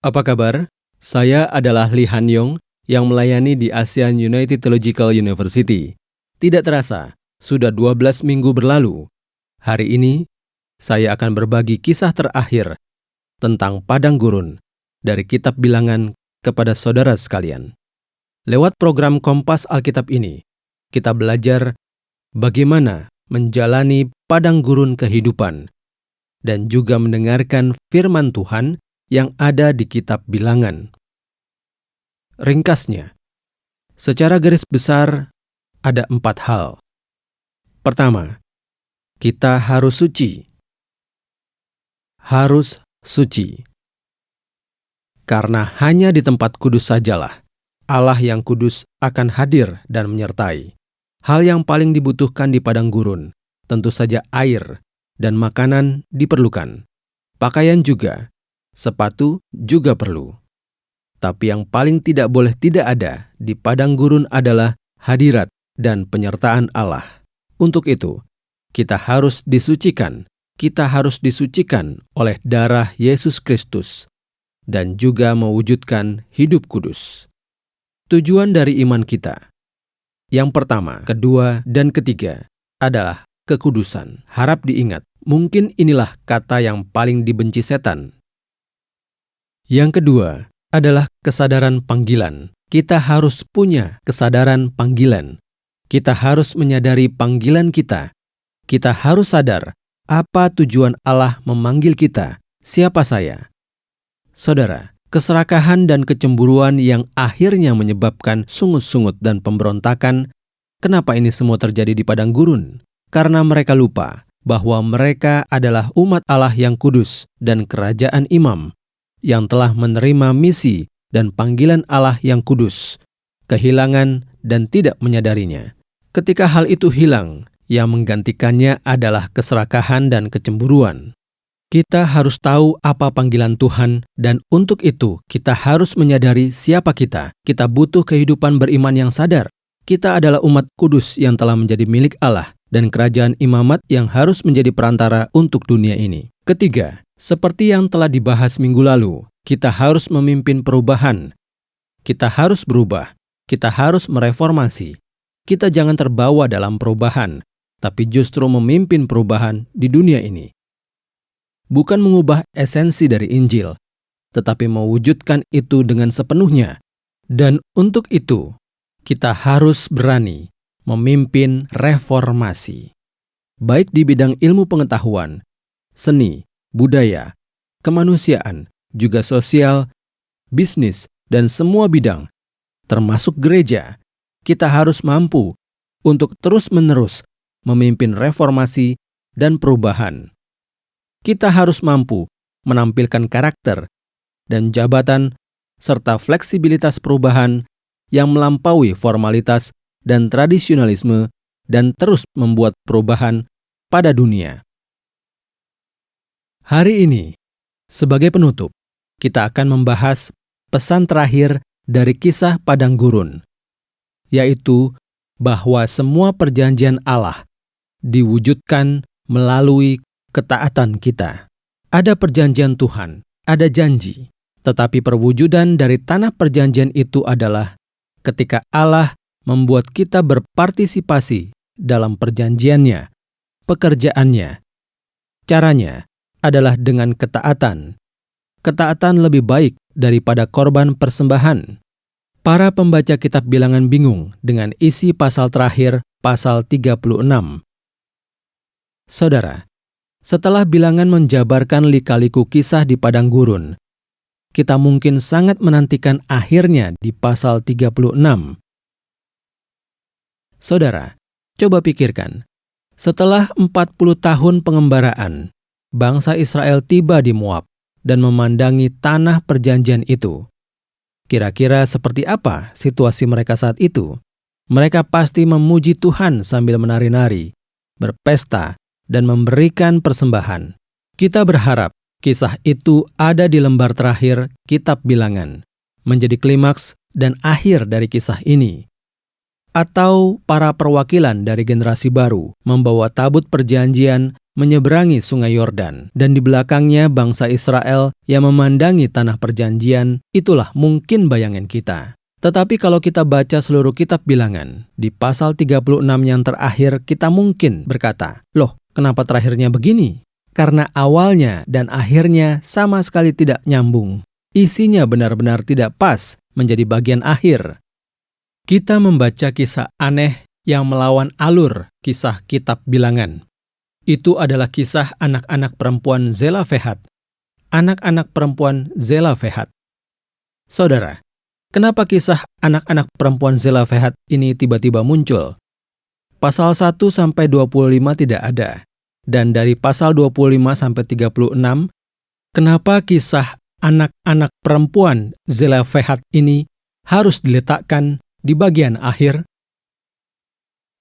Apa kabar? Saya adalah Lee Han Yong yang melayani di ASEAN United Theological University. Tidak terasa, sudah 12 minggu berlalu. Hari ini, saya akan berbagi kisah terakhir tentang padang gurun dari Kitab Bilangan kepada saudara sekalian. Lewat program Kompas Alkitab ini, kita belajar bagaimana menjalani padang gurun kehidupan dan juga mendengarkan firman Tuhan yang ada di Kitab Bilangan. Ringkasnya, secara garis besar ada 4 hal. Pertama, kita harus suci. Harus suci. Karena hanya di tempat kudus sajalah Allah yang kudus akan hadir dan menyertai. Hal yang paling dibutuhkan di padang gurun, tentu saja air dan makanan diperlukan. Pakaian juga, sepatu juga perlu. Tapi yang paling tidak boleh tidak ada di padang gurun adalah hadirat dan penyertaan Allah. Untuk itu, kita harus disucikan. Kita harus disucikan oleh darah Yesus Kristus dan juga mewujudkan hidup kudus. Tujuan dari iman kita, yang pertama, kedua, dan ketiga adalah kekudusan. Harap diingat, mungkin inilah kata yang paling dibenci setan. Yang kedua adalah kesadaran panggilan. Kita harus punya kesadaran panggilan. Kita harus menyadari panggilan kita. Kita harus sadar apa tujuan Allah memanggil kita. Siapa saya? Saudara, keserakahan dan kecemburuan yang akhirnya menyebabkan sungut-sungut dan pemberontakan. Kenapa ini semua terjadi di padang gurun? Karena mereka lupa bahwa mereka adalah umat Allah yang kudus dan kerajaan imam yang telah menerima misi dan panggilan Allah yang kudus, kehilangan dan tidak menyadarinya. Ketika hal itu hilang, yang menggantikannya adalah keserakahan dan kecemburuan. Kita harus tahu apa panggilan Tuhan, dan untuk itu kita harus menyadari siapa kita. Kita butuh kehidupan beriman yang sadar. Kita adalah umat kudus yang telah menjadi milik Allah, dan kerajaan imamat yang harus menjadi perantara untuk dunia ini. Ketiga, seperti yang telah dibahas minggu lalu, kita harus memimpin perubahan. Kita harus berubah. Kita harus mereformasi. Kita jangan terbawa dalam perubahan, tapi justru memimpin perubahan di dunia ini. Bukan mengubah esensi dari Injil, tetapi mewujudkan itu dengan sepenuhnya. Dan untuk itu, kita harus berani memimpin reformasi. Baik di bidang ilmu pengetahuan, seni, budaya, kemanusiaan, juga sosial, bisnis, dan semua bidang, termasuk gereja. Kita harus mampu untuk terus-menerus memimpin reformasi dan perubahan. Kita harus mampu menampilkan karakter dan jabatan serta fleksibilitas perubahan yang melampaui formalitas dan tradisionalisme dan terus membuat perubahan pada dunia. Hari ini, sebagai penutup, kita akan membahas pesan terakhir dari kisah padang gurun, yaitu bahwa semua perjanjian Allah diwujudkan melalui ketaatan kita. Ada perjanjian Tuhan, ada janji, tetapi perwujudan dari tanah perjanjian itu adalah ketika Allah membuat kita berpartisipasi dalam perjanjiannya, pekerjaannya. Caranya adalah dengan ketaatan. Ketaatan lebih baik daripada korban persembahan. Para pembaca kitab Bilangan bingung dengan isi pasal terakhir, pasal 36. Saudara, setelah Bilangan menjabarkan lika-liku kisah di padang gurun, kita mungkin sangat menantikan akhirnya di pasal 36. Saudara, coba pikirkan, setelah 40 tahun pengembaraan, bangsa Israel tiba di Moab dan memandangi tanah perjanjian itu. Kira-kira seperti apa situasi mereka saat itu? Mereka pasti memuji Tuhan sambil menari-nari, berpesta, dan memberikan persembahan. Kita berharap kisah itu ada di lembar terakhir Kitab Bilangan, menjadi klimaks dan akhir dari kisah ini. Atau para perwakilan dari generasi baru membawa tabut perjanjian menyeberangi sungai Yordan, dan di belakangnya bangsa Israel yang memandangi tanah perjanjian. Itulah mungkin bayangan kita. Tetapi kalau kita baca seluruh kitab Bilangan, di pasal 36 yang terakhir kita mungkin berkata, "Loh, kenapa terakhirnya begini?" Karena awalnya dan akhirnya sama sekali tidak nyambung. Isinya benar-benar tidak pas menjadi bagian akhir. Kita membaca kisah aneh yang melawan alur kisah kitab Bilangan. Itu adalah kisah anak-anak perempuan Zelafehat. Anak-anak perempuan Zelafehat. Saudara, kenapa kisah anak-anak perempuan Zelafehat ini tiba-tiba muncul? Pasal 1 sampai 25 tidak ada. Dan dari pasal 25 sampai 36, kenapa kisah anak-anak perempuan Zelafehat ini harus diletakkan di bagian akhir?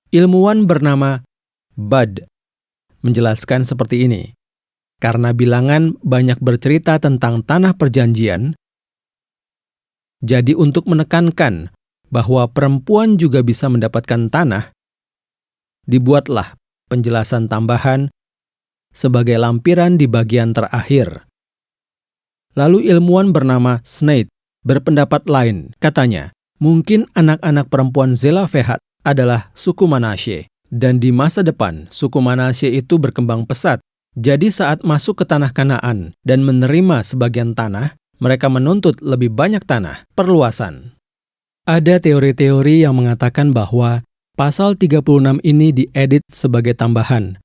Ilmuwan bernama Bud menjelaskan seperti ini. Karena Bilangan banyak bercerita tentang tanah perjanjian, jadi untuk menekankan bahwa perempuan juga bisa mendapatkan tanah, dibuatlah penjelasan tambahan sebagai lampiran di bagian terakhir. Lalu ilmuwan bernama Sneyd berpendapat lain. Katanya, mungkin anak-anak perempuan Zelafehat adalah suku Manasye. Dan di masa depan, suku Manasye itu berkembang pesat. Jadi saat masuk ke tanah Kanaan dan menerima sebagian tanah, mereka menuntut lebih banyak tanah, perluasan. Ada teori-teori yang mengatakan bahwa pasal 36 ini diedit sebagai tambahan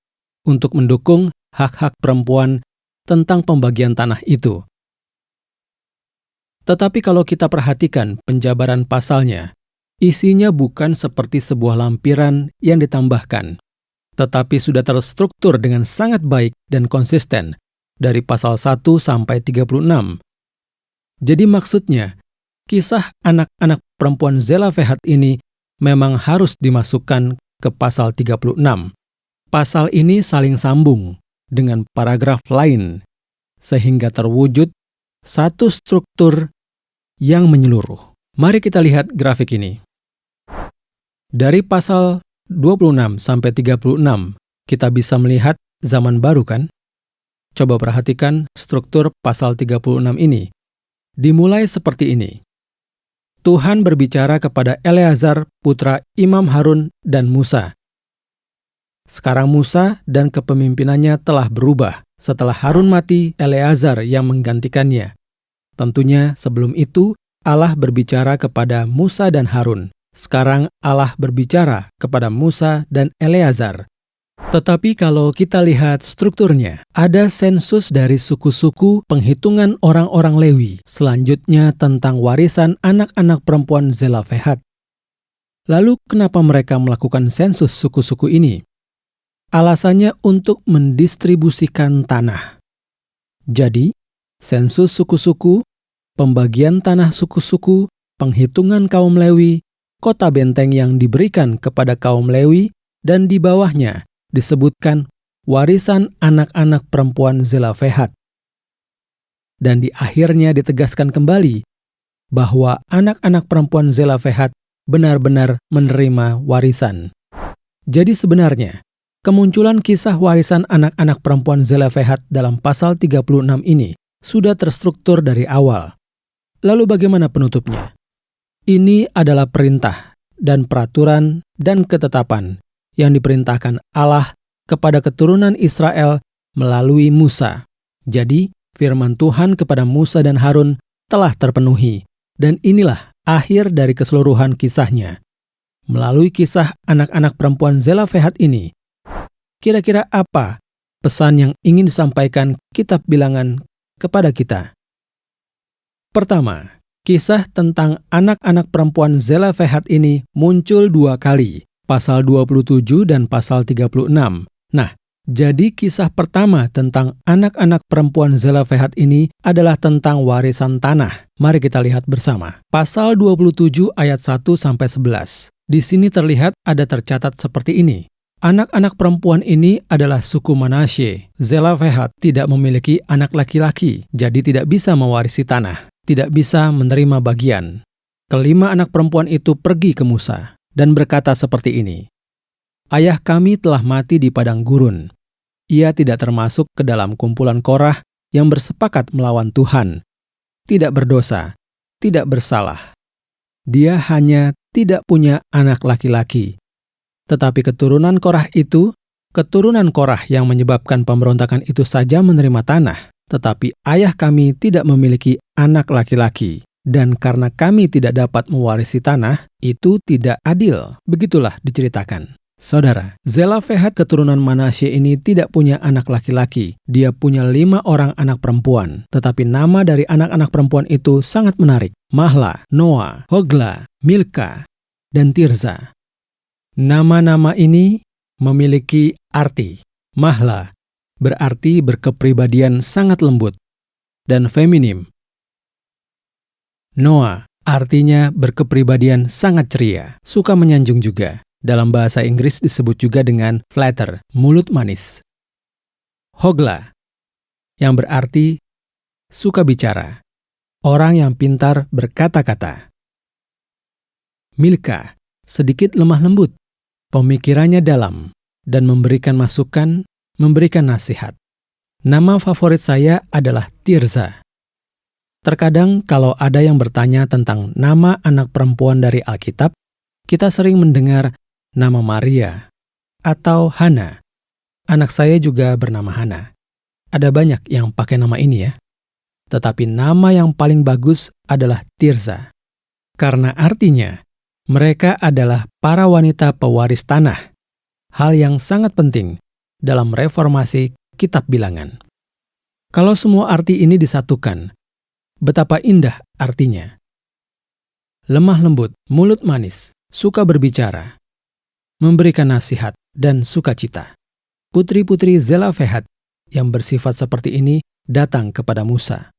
untuk mendukung hak-hak perempuan tentang pembagian tanah itu. Tetapi kalau kita perhatikan penjabaran pasalnya, isinya bukan seperti sebuah lampiran yang ditambahkan, tetapi sudah terstruktur dengan sangat baik dan konsisten dari pasal 1 sampai 36. Jadi maksudnya, kisah anak-anak perempuan Zelafehat ini memang harus dimasukkan ke pasal 36. Pasal ini saling sambung dengan paragraf lain, sehingga terwujud satu struktur yang menyeluruh. Mari kita lihat grafik ini. Dari pasal 26 sampai 36, kita bisa melihat zaman baru kan? Coba perhatikan struktur pasal 36 ini. Dimulai seperti ini. Tuhan berbicara kepada Eleazar, putra Imam Harun dan Musa. Sekarang Musa dan kepemimpinannya telah berubah. Setelah Harun mati, Eleazar yang menggantikannya. Tentunya sebelum itu, Allah berbicara kepada Musa dan Harun. Sekarang Allah berbicara kepada Musa dan Eleazar. Tetapi kalau kita lihat strukturnya, ada sensus dari suku-suku, penghitungan orang-orang Lewi. Selanjutnya tentang warisan anak-anak perempuan Zelafehat. Lalu kenapa mereka melakukan sensus suku-suku ini? Alasannya untuk mendistribusikan tanah. Jadi, sensus suku-suku, pembagian tanah suku-suku, penghitungan kaum Lewi, kota benteng yang diberikan kepada kaum Lewi, dan di bawahnya disebutkan warisan anak-anak perempuan Zelafehat. Dan di akhirnya ditegaskan kembali bahwa anak-anak perempuan Zelafehat benar-benar menerima warisan. Jadi sebenarnya, kemunculan kisah warisan anak-anak perempuan Zelafehat dalam pasal 36 ini sudah terstruktur dari awal. Lalu bagaimana penutupnya? Ini adalah perintah dan peraturan dan ketetapan yang diperintahkan Allah kepada keturunan Israel melalui Musa. Jadi, firman Tuhan kepada Musa dan Harun telah terpenuhi, dan inilah akhir dari keseluruhan kisahnya. Melalui kisah anak-anak perempuan Zelafehat ini, kira-kira apa pesan yang ingin disampaikan kitab Bilangan kepada kita? Pertama, kisah tentang anak-anak perempuan Zelafehat ini muncul 2 kali, pasal 27 dan pasal 36. Nah, jadi kisah pertama tentang anak-anak perempuan Zelafehat ini adalah tentang warisan tanah. Mari kita lihat bersama. Pasal 27 ayat 1-11. Di sini terlihat ada tercatat seperti ini. Anak-anak perempuan ini adalah suku Manasye. Zelafehat tidak memiliki anak laki-laki, jadi tidak bisa mewarisi tanah, tidak bisa menerima bagian. Kelima anak perempuan itu pergi ke Musa dan berkata seperti ini, "Ayah kami telah mati di padang gurun. Ia tidak termasuk ke dalam kumpulan Korah yang bersepakat melawan Tuhan, tidak berdosa, tidak bersalah. Dia hanya tidak punya anak laki-laki. Tetapi keturunan Korah itu, keturunan Korah yang menyebabkan pemberontakan itu saja menerima tanah. Tetapi ayah kami tidak memiliki anak laki-laki. Dan karena kami tidak dapat mewarisi tanah, itu tidak adil. Begitulah diceritakan. Saudara, Zelofehad keturunan Manasye ini tidak punya anak laki-laki. Dia punya 5 orang anak perempuan. Tetapi nama dari anak-anak perempuan itu sangat menarik. Mahla, Noa, Hogla, Milka, dan Tirza. Nama-nama ini memiliki arti. Mahla berarti berkepribadian sangat lembut dan feminim. Noa artinya berkepribadian sangat ceria, suka menyanjung juga. Dalam bahasa Inggris disebut juga dengan flatter, mulut manis. Hogla, yang berarti suka bicara, orang yang pintar berkata-kata. Milka, sedikit lemah lembut, pemikirannya dalam, dan memberikan masukan, memberikan nasihat. Nama favorit saya adalah Tirza. Terkadang kalau ada yang bertanya tentang nama anak perempuan dari Alkitab, kita sering mendengar nama Maria atau Hana. Anak saya juga bernama Hana. Ada banyak yang pakai nama ini ya. Tetapi nama yang paling bagus adalah Tirza. Karena artinya, mereka adalah para wanita pewaris tanah. Hal yang sangat penting dalam reformasi kitab Bilangan. Kalau semua arti ini disatukan, betapa indah artinya. Lemah lembut, mulut manis, suka berbicara, memberikan nasihat, dan sukacita. Putri-putri Zelofehad yang bersifat seperti ini datang kepada Musa.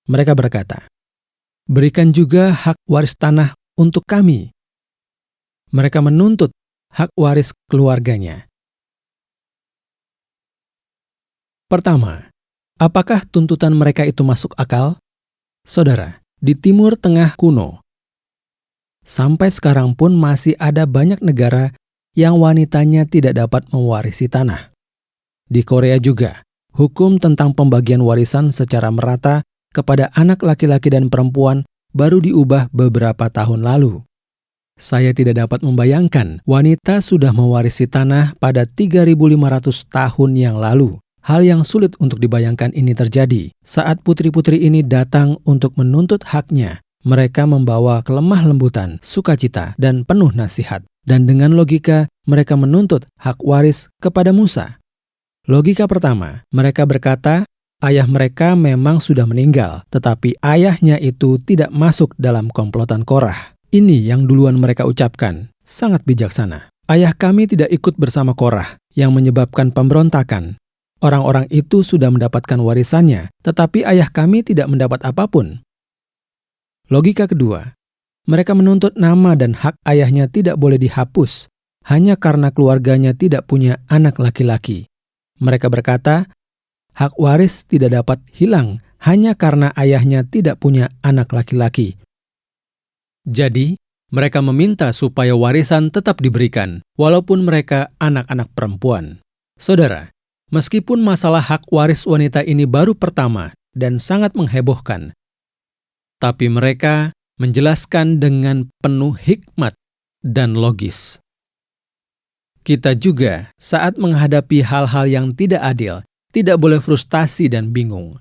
Mereka berkata, "Berikan juga hak waris tanah untuk kami." Mereka menuntut hak waris keluarganya. Pertama, apakah tuntutan mereka itu masuk akal? Saudara, di Timur Tengah kuno, sampai sekarang pun masih ada banyak negara yang wanitanya tidak dapat mewarisi tanah. Di Korea juga, hukum tentang pembagian warisan secara merata kepada anak laki-laki dan perempuan baru diubah beberapa tahun lalu. Saya tidak dapat membayangkan wanita sudah mewarisi tanah pada 3.500 tahun yang lalu. Hal yang sulit untuk dibayangkan ini terjadi. Saat putri-putri ini datang untuk menuntut haknya, mereka membawa kelemah lembutan, sukacita, dan penuh nasihat. Dan dengan logika, mereka menuntut hak waris kepada Musa. Logika pertama, mereka berkata, ayah mereka memang sudah meninggal, tetapi ayahnya itu tidak masuk dalam komplotan Korah. Ini yang duluan mereka ucapkan, sangat bijaksana. Ayah kami tidak ikut bersama Korah yang menyebabkan pemberontakan. Orang-orang itu sudah mendapatkan warisannya, tetapi ayah kami tidak mendapat apapun. Logika kedua, mereka menuntut nama dan hak ayahnya tidak boleh dihapus, hanya karena keluarganya tidak punya anak laki-laki. Mereka berkata, hak waris tidak dapat hilang hanya karena ayahnya tidak punya anak laki-laki. Jadi, mereka meminta supaya warisan tetap diberikan, walaupun mereka anak-anak perempuan. Saudara, meskipun masalah hak waris wanita ini baru pertama dan sangat menghebohkan, tapi mereka menjelaskan dengan penuh hikmat dan logis. Kita juga saat menghadapi hal-hal yang tidak adil, tidak boleh frustasi dan bingung.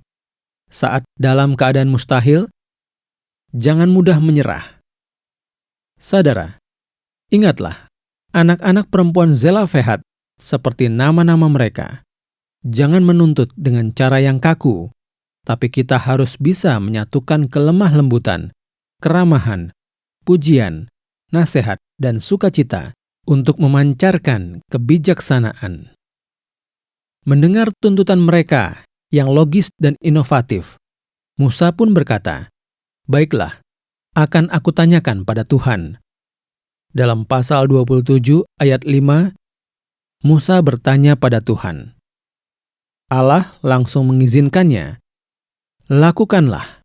Saat dalam keadaan mustahil, jangan mudah menyerah. Saudara, ingatlah, anak-anak perempuan Zelofehad seperti nama-nama mereka. Jangan menuntut dengan cara yang kaku, tapi kita harus bisa menyatukan kelemah lembutan, keramahan, pujian, nasihat, dan sukacita untuk memancarkan kebijaksanaan. Mendengar tuntutan mereka yang logis dan inovatif, Musa pun berkata, "Baiklah, akan aku tanyakan pada Tuhan." Dalam pasal 27 ayat 5, Musa bertanya pada Tuhan. Allah langsung mengizinkannya. Lakukanlah.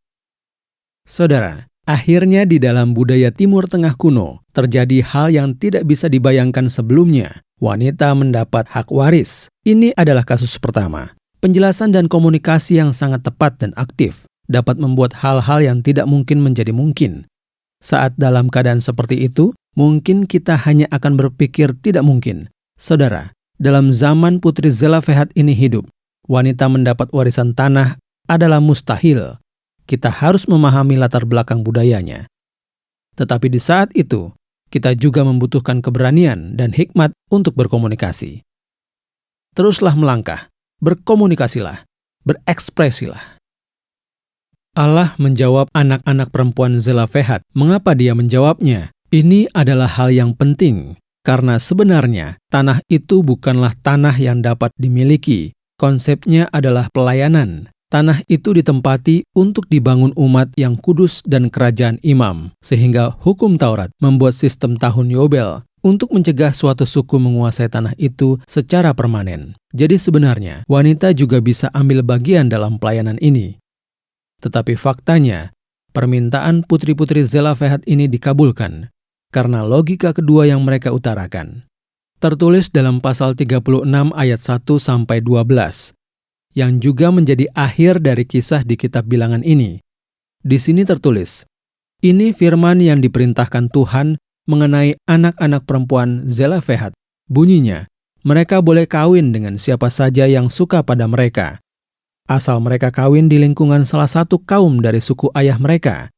Saudara, akhirnya di dalam budaya Timur Tengah kuno terjadi hal yang tidak bisa dibayangkan sebelumnya. wanita mendapat hak waris. Ini adalah kasus pertama. Penjelasan dan komunikasi yang sangat tepat dan aktif dapat membuat hal-hal yang tidak mungkin menjadi mungkin. Saat dalam keadaan seperti itu, mungkin kita hanya akan berpikir tidak mungkin. Saudara, dalam zaman Putri Zelofehad ini hidup, wanita mendapat warisan tanah adalah mustahil. Kita harus memahami latar belakang budayanya. Tetapi di saat itu, kita juga membutuhkan keberanian dan hikmat untuk berkomunikasi. Teruslah melangkah, berkomunikasilah, berekspresilah. Allah menjawab anak-anak perempuan Zelofehad. Mengapa dia menjawabnya? Ini adalah hal yang penting, karena sebenarnya tanah itu bukanlah tanah yang dapat dimiliki. Konsepnya adalah pelayanan. Tanah itu ditempati untuk dibangun umat yang kudus dan kerajaan imam, sehingga hukum Taurat membuat sistem tahun Yobel untuk mencegah suatu suku menguasai tanah itu secara permanen. Jadi sebenarnya, wanita juga bisa ambil bagian dalam pelayanan ini. Tetapi faktanya, permintaan putri-putri Zelofehad ini dikabulkan karena logika kedua yang mereka utarakan. Tertulis dalam pasal 36 ayat 1-12, yang juga menjadi akhir dari kisah di kitab Bilangan ini. Di sini tertulis, ini firman yang diperintahkan Tuhan mengenai anak-anak perempuan Zelofehad. Bunyinya, mereka boleh kawin dengan siapa saja yang suka pada mereka, asal mereka kawin di lingkungan salah satu kaum dari suku ayah mereka.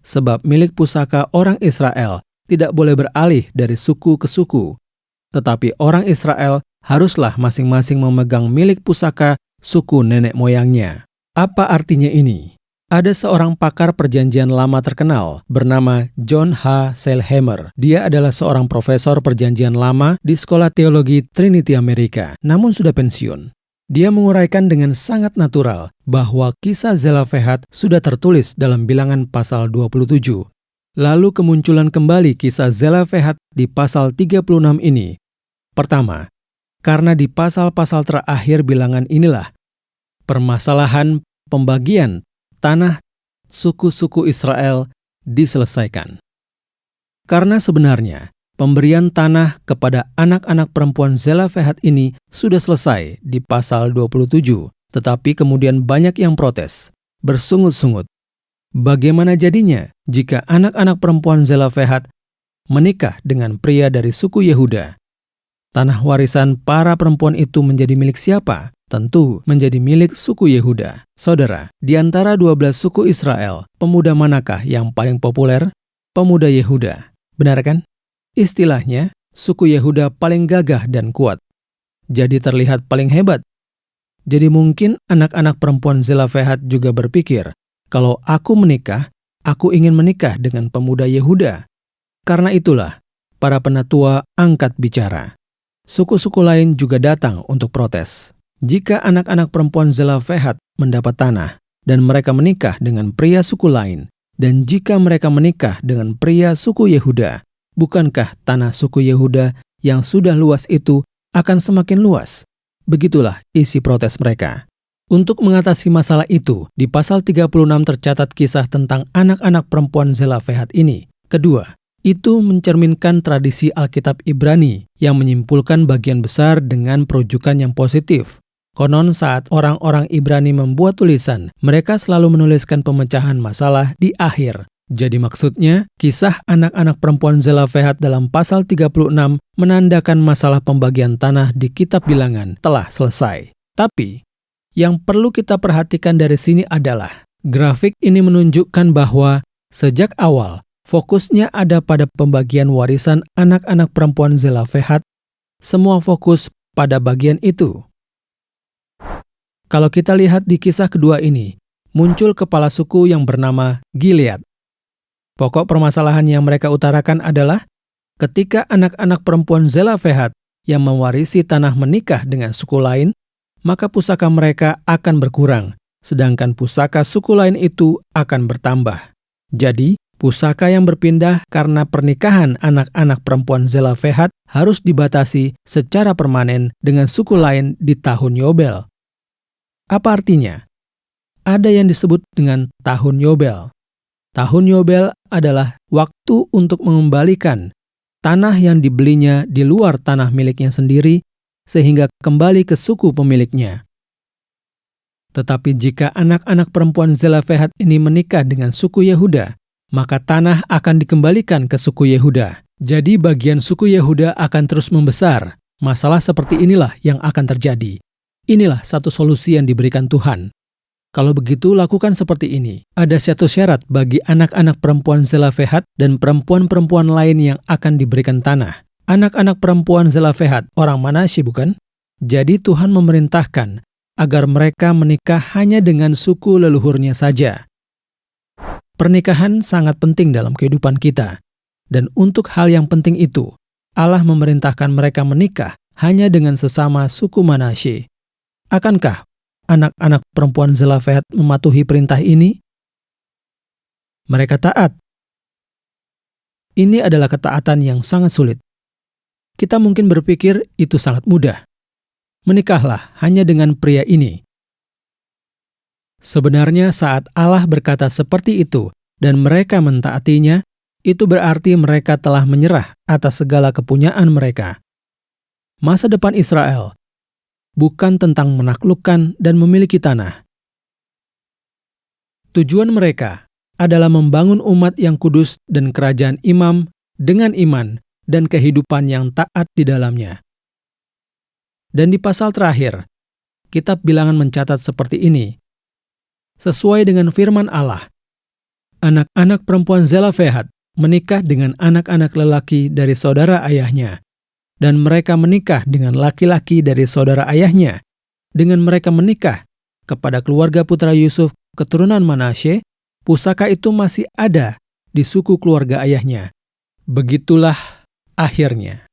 Sebab milik pusaka orang Israel tidak boleh beralih dari suku ke suku. Tetapi orang Israel haruslah masing-masing memegang milik pusaka suku nenek moyangnya. Apa artinya ini? Ada seorang pakar perjanjian lama terkenal bernama John H. Sailhamer. Dia adalah seorang profesor perjanjian lama di Sekolah Teologi Trinity Amerika, namun sudah pensiun. Dia menguraikan dengan sangat natural bahwa kisah Zelofehad sudah tertulis dalam Bilangan pasal 27. Lalu kemunculan kembali kisah Zelofehad di pasal 36 ini. Pertama, karena di pasal-pasal terakhir Bilangan inilah permasalahan pembagian tanah suku-suku Israel diselesaikan. Karena sebenarnya pemberian tanah kepada anak-anak perempuan Zelofehad ini sudah selesai di pasal 27, tetapi kemudian banyak yang protes, bersungut-sungut. Bagaimana jadinya jika anak-anak perempuan Zelofehad menikah dengan pria dari suku Yehuda? Tanah warisan para perempuan itu menjadi milik siapa? Tentu menjadi milik suku Yehuda. Saudara, di antara 12 suku Israel, pemuda manakah yang paling populer? Pemuda Yehuda. Benar kan? Istilahnya, suku Yehuda paling gagah dan kuat. Jadi terlihat paling hebat. Jadi mungkin anak-anak perempuan Zelofehad juga berpikir, kalau aku menikah, aku ingin menikah dengan pemuda Yehuda. Karena itulah, para penatua angkat bicara. Suku-suku lain juga datang untuk protes. Jika anak-anak perempuan Zelofehad mendapat tanah, dan mereka menikah dengan pria suku lain, dan jika mereka menikah dengan pria suku Yehuda, bukankah tanah suku Yehuda yang sudah luas itu akan semakin luas? Begitulah isi protes mereka. Untuk mengatasi masalah itu, di pasal 36 tercatat kisah tentang anak-anak perempuan Zelofehad ini. Kedua, itu mencerminkan tradisi Alkitab Ibrani yang menyimpulkan bagian besar dengan perujukan yang positif. Konon saat orang-orang Ibrani membuat tulisan, mereka selalu menuliskan pemecahan masalah di akhir. Jadi maksudnya, kisah anak-anak perempuan Zelofehad dalam pasal 36 menandakan masalah pembagian tanah di kitab Bilangan telah selesai. Tapi, yang perlu kita perhatikan dari sini adalah, grafik ini menunjukkan bahwa sejak awal, fokusnya ada pada pembagian warisan anak-anak perempuan Zelofehad, semua fokus pada bagian itu. Kalau kita lihat di kisah kedua ini, muncul kepala suku yang bernama Gilead. Pokok permasalahan yang mereka utarakan adalah ketika anak-anak perempuan Zelofehad yang mewarisi tanah menikah dengan suku lain, maka pusaka mereka akan berkurang, sedangkan pusaka suku lain itu akan bertambah. Jadi, pusaka yang berpindah karena pernikahan anak-anak perempuan Zelofehad harus dibatasi secara permanen dengan suku lain di tahun Yobel. Apa artinya? Ada yang disebut dengan tahun Yobel. Tahun Yobel adalah waktu untuk mengembalikan tanah yang dibelinya di luar tanah miliknya sendiri, sehingga kembali ke suku pemiliknya. Tetapi jika anak-anak perempuan Zelofehad ini menikah dengan suku Yehuda, maka tanah akan dikembalikan ke suku Yehuda. Jadi bagian suku Yehuda akan terus membesar. Masalah seperti inilah yang akan terjadi. Inilah satu solusi yang diberikan Tuhan. Kalau begitu, lakukan seperti ini. Ada satu syarat bagi anak-anak perempuan Zelofehad dan perempuan-perempuan lain yang akan diberikan tanah. Anak-anak perempuan Zelofehad orang Manasye, bukan? Jadi Tuhan memerintahkan agar mereka menikah hanya dengan suku leluhurnya saja. Pernikahan sangat penting dalam kehidupan kita. Dan untuk hal yang penting itu, Allah memerintahkan mereka menikah hanya dengan sesama suku Manasye. Akankah anak-anak perempuan Zelofehad mematuhi perintah ini? Mereka taat. Ini adalah ketaatan yang sangat sulit. Kita mungkin berpikir itu sangat mudah. Menikahlah hanya dengan pria ini. Sebenarnya saat Allah berkata seperti itu dan mereka mentaatinya, itu berarti mereka telah menyerah atas segala kepunyaan mereka. Masa depan Israel bukan tentang menaklukkan dan memiliki tanah. Tujuan mereka adalah membangun umat yang kudus dan kerajaan imam dengan iman dan kehidupan yang taat di dalamnya. Dan di pasal terakhir, kitab Bilangan mencatat seperti ini. Sesuai dengan firman Allah, anak-anak perempuan Zelofehad menikah dengan anak-anak lelaki dari saudara ayahnya, dan mereka menikah dengan laki-laki dari saudara ayahnya. Dengan mereka menikah kepada keluarga putra Yusuf keturunan Manasye, pusaka itu masih ada di suku keluarga ayahnya. Begitulah akhirnya.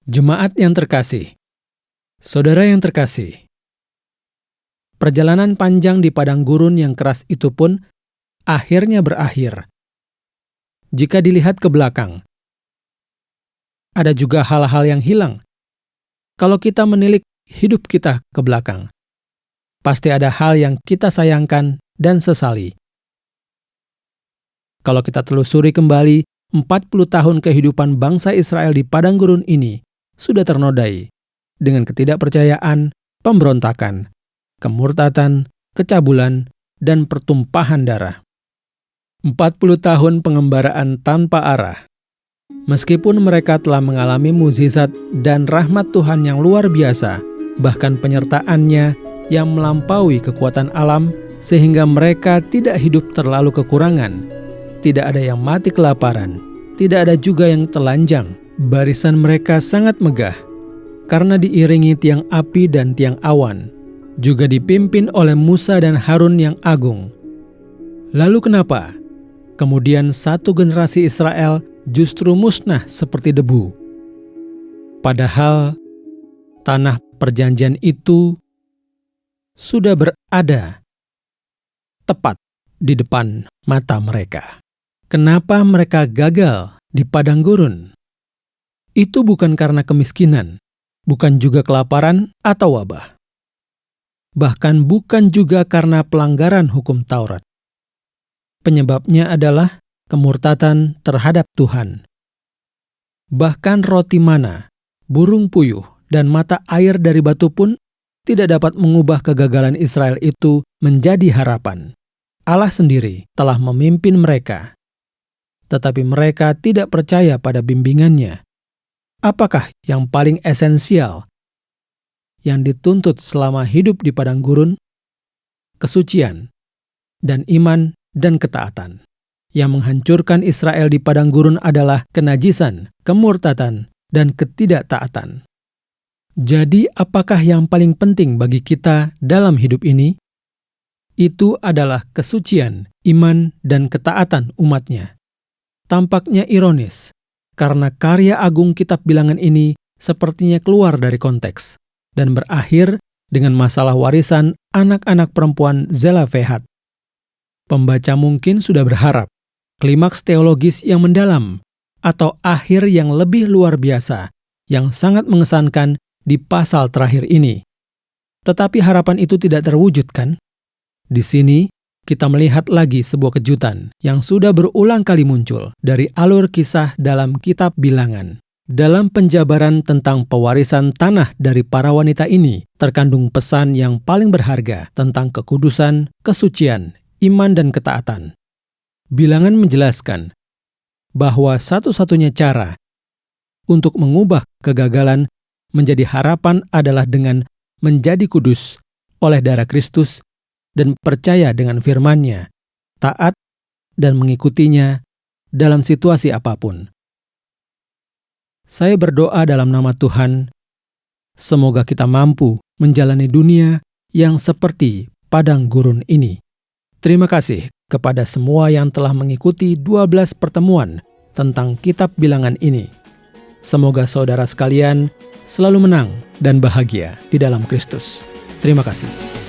Jemaat yang terkasih, saudara yang terkasih, perjalanan panjang di padang gurun yang keras itu pun akhirnya berakhir. Jika dilihat ke belakang, ada juga hal-hal yang hilang. Kalau kita menilik hidup kita ke belakang, pasti ada hal yang kita sayangkan dan sesali. Kalau kita telusuri kembali, 40 tahun kehidupan bangsa Israel di padang gurun ini sudah ternodai dengan ketidakpercayaan, pemberontakan, kemurtatan, kecabulan, dan pertumpahan darah. 40 tahun pengembaraan tanpa arah. Meskipun mereka telah mengalami mukjizat dan rahmat Tuhan yang luar biasa, bahkan penyertaannya yang melampaui kekuatan alam, sehingga mereka tidak hidup terlalu kekurangan. Tidak ada yang mati kelaparan, tidak ada juga yang telanjang. Barisan mereka sangat megah, karena diiringi tiang api dan tiang awan, juga dipimpin oleh Musa dan Harun yang agung. Lalu kenapa kemudian satu generasi Israel justru musnah seperti debu? Padahal tanah perjanjian itu sudah berada tepat di depan mata mereka. Kenapa mereka gagal di padang gurun? Itu bukan karena kemiskinan, bukan juga kelaparan atau wabah. Bahkan bukan juga karena pelanggaran hukum Taurat. Penyebabnya adalah kemurtatan terhadap Tuhan. Bahkan roti mana, burung puyuh, dan mata air dari batu pun tidak dapat mengubah kegagalan Israel itu menjadi harapan. Allah sendiri telah memimpin mereka, tetapi mereka tidak percaya pada bimbingannya. Apakah yang paling esensial yang dituntut selama hidup di padang gurun? Kesucian dan iman dan ketaatan. Yang menghancurkan Israel di padang gurun adalah kenajisan, kemurtatan, dan ketidaktaatan. Jadi apakah yang paling penting bagi kita dalam hidup ini? Itu adalah kesucian, iman, dan ketaatan umatnya. Tampaknya ironis, karena karya agung kitab Bilangan ini sepertinya keluar dari konteks dan berakhir dengan masalah warisan anak-anak perempuan Zelofehad. Pembaca mungkin sudah berharap klimaks teologis yang mendalam atau akhir yang lebih luar biasa yang sangat mengesankan di pasal terakhir ini. Tetapi harapan itu tidak terwujud, kan? Di sini, kita melihat lagi sebuah kejutan yang sudah berulang kali muncul dari alur kisah dalam kitab Bilangan. Dalam penjabaran tentang pewarisan tanah dari para wanita ini, terkandung pesan yang paling berharga tentang kekudusan, kesucian, iman, dan ketaatan. Bilangan menjelaskan bahwa satu-satunya cara untuk mengubah kegagalan menjadi harapan adalah dengan menjadi kudus oleh darah Kristus dan percaya dengan firman-Nya, taat dan mengikutinya dalam situasi apapun. Saya berdoa dalam nama Tuhan, semoga kita mampu menjalani dunia yang seperti padang gurun ini. Terima kasih kepada semua yang telah mengikuti 12 pertemuan tentang kitab Bilangan ini. Semoga saudara sekalian selalu menang dan bahagia di dalam Kristus. Terima kasih.